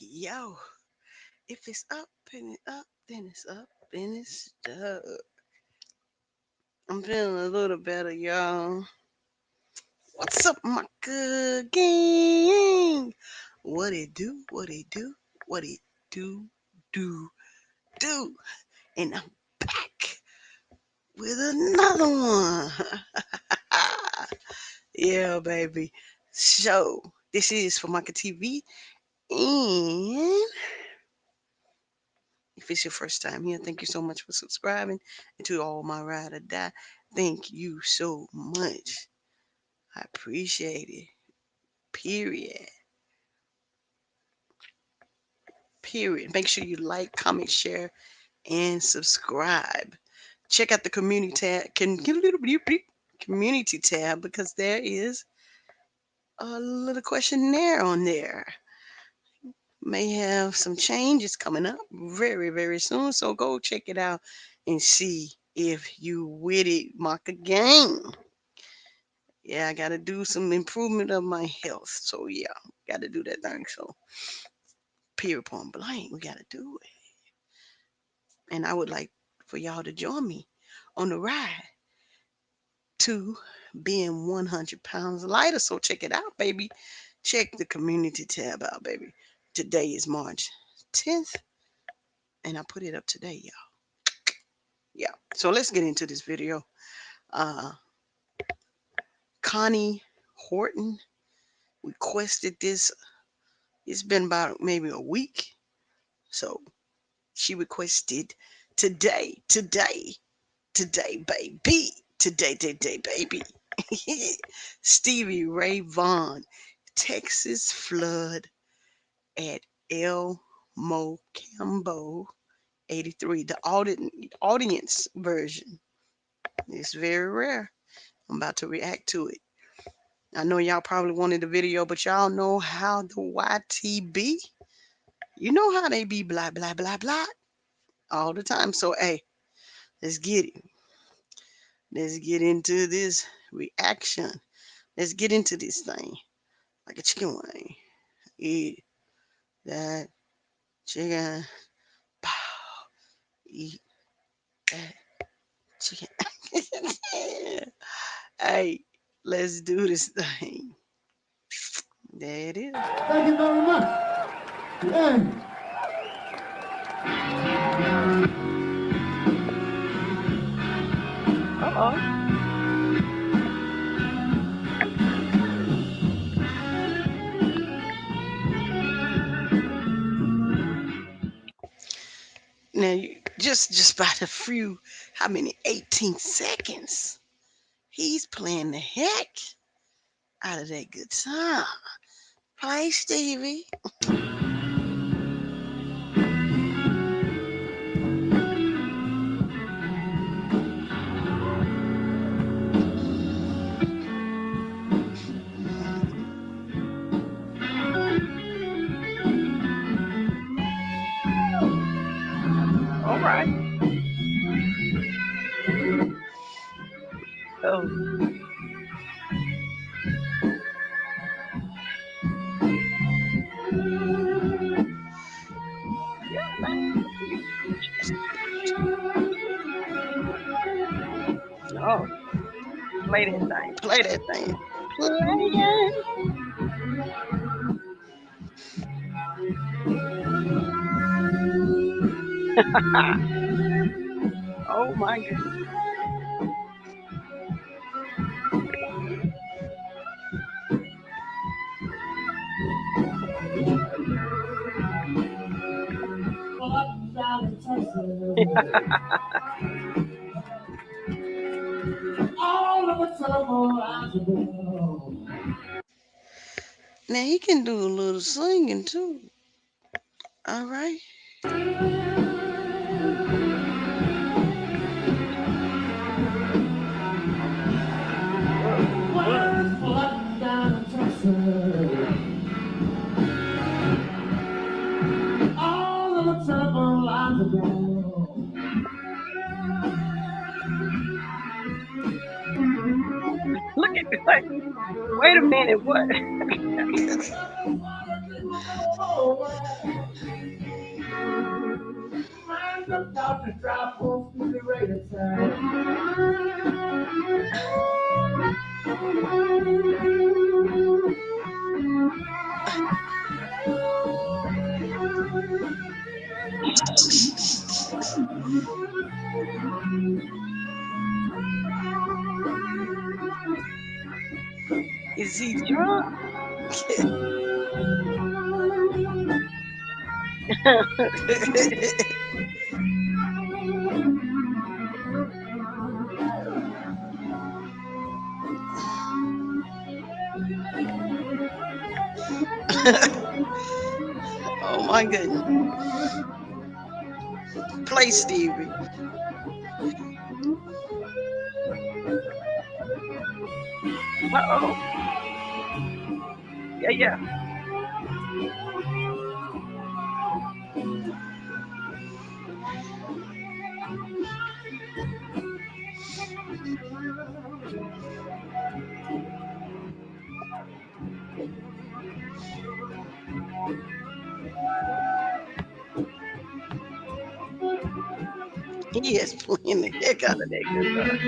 Yo, if it's up and it's up, then it's up and it's up. I'm feeling a little better, y'all. What's up, my good gang? What it do? What it do? What it do? Do do? And I'm back with another one. Yeah, baby. So this is Famaca TV, and if it's your first time here, thank you so much for subscribing. And to all my ride or die, thank you so much. I appreciate it. Period. Period. Make sure you like, comment, share, and subscribe. Check out the community tab because there is a little questionnaire on there. May have some changes coming up very, very soon. So go check it out and see if you with it, Maka gang. Yeah, I gotta do some improvement of my health. So yeah, gotta do that thing. So period point blank, we gotta do it. And I would like for y'all to join me on the ride to being 100 pounds lighter. So check it out, baby. Check the community tab out, baby. Today is March 10th, and I put it up today, y'all. Yeah. So let's get into this video. Uh, Connie Horton requested this. It's been about maybe a week. So she requested today, baby. Today, baby. Stevie Ray Vaughan, Texas flood at El Mocambo 83. The audience version is very rare. I'm about to react to it. I know y'all probably wanted the video, but y'all know how the YTB, you know how they be blah, blah, blah, blah all the time. So, hey, let's get it. Let's get into this reaction. Let's get into this thing like a chicken wing. Eat that chicken. Pow. Eat that chicken. Hey, let's do this thing. There it is. Thank you very much. Yeah. Uh-oh. Now, just by the few, how many? 18 seconds. He's playing the heck out of that good song. Play, Stevie. All right. Oh. Yeah, man. Oh, play that thing. Play that thing. Play it. Oh my goodness. Now he can do a little singing too. All right. Whoa, whoa. Look at this. Like, wait a minute. What? Oh, mind about to drop on through the radio Is he drunk? Oh my goodness. Play Stevie. Uh-oh. Yeah, yeah. He is playing the heck out of that guitar.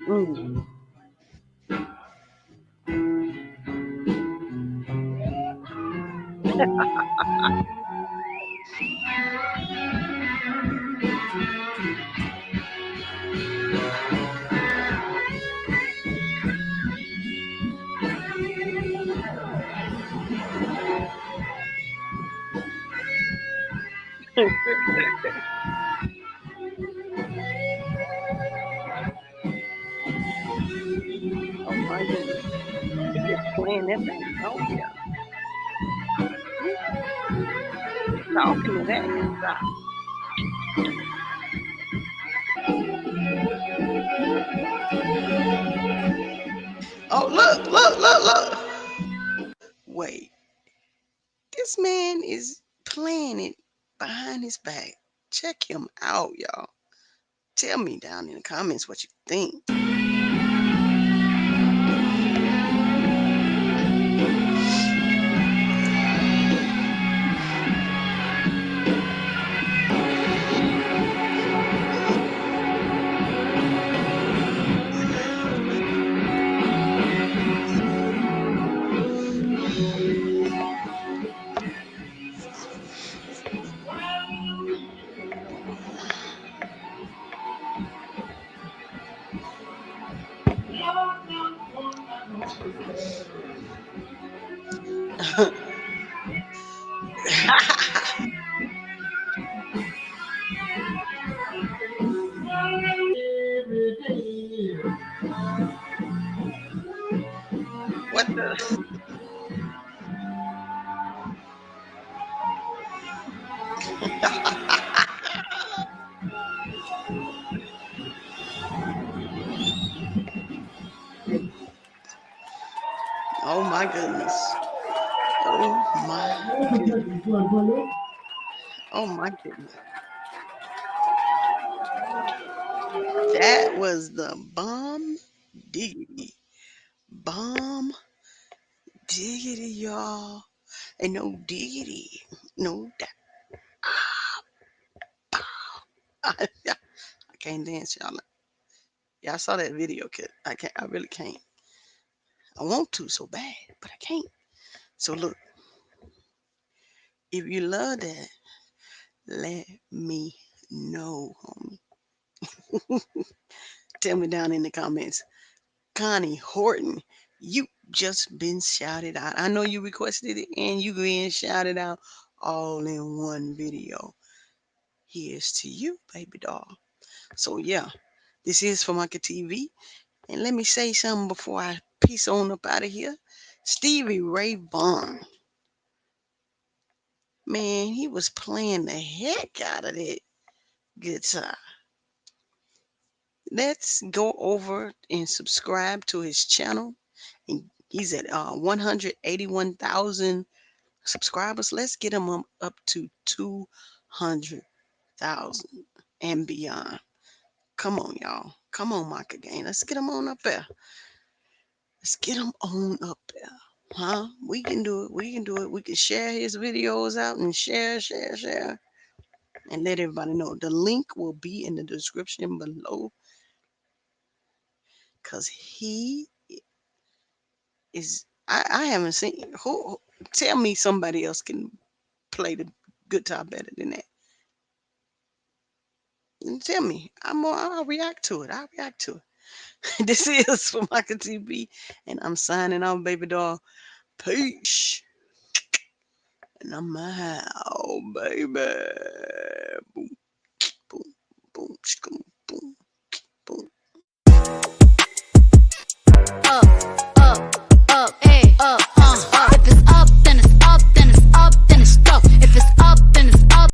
Mm. Oh my goodness. He is playing that thing. Oh yeah. He talking to that guitar. Oh look. Wait. This man is playing it behind his back. Check him out, y'all. Tell me down in the comments what you think. What the? Oh my goodness. Oh my goodness. Oh my goodness. That was the bomb diggity. Bomb diggity, y'all. And no diggity. No doubt. I can't dance, y'all. Y'all saw that video kid. I can't. I really can't. I want to so bad, but I can't. So look, if you love that, let me know, homie. Tell me down in the comments. Connie Horton, you just been shouted out. I know you requested it and you being shouted out all in one video. Here's to you, baby doll. So yeah, this is Famaca TV. And let me say something before I peace on up out of here. Stevie Ray Vaughan, man, he was playing the heck out of that guitar. Let's go over and subscribe to his channel. And he's at 181,000 subscribers. Let's get him up to 200,000. 100,000 and beyond. Come on, y'all. Come on, Micah Gang. Let's get them on up there. Let's get them on up there. Huh? We can do it. We can do it. We can share his videos out and share, and let everybody know. The link will be in the description below because he is. I haven't seen who. Tell me somebody else can play the guitar better than that. And tell me. I'll react to it. I'll react to it. This is Famaca TV, and I'm signing off, baby doll. Peace. And I'm out, baby. Boom, boom, boom, boom, boom, boom.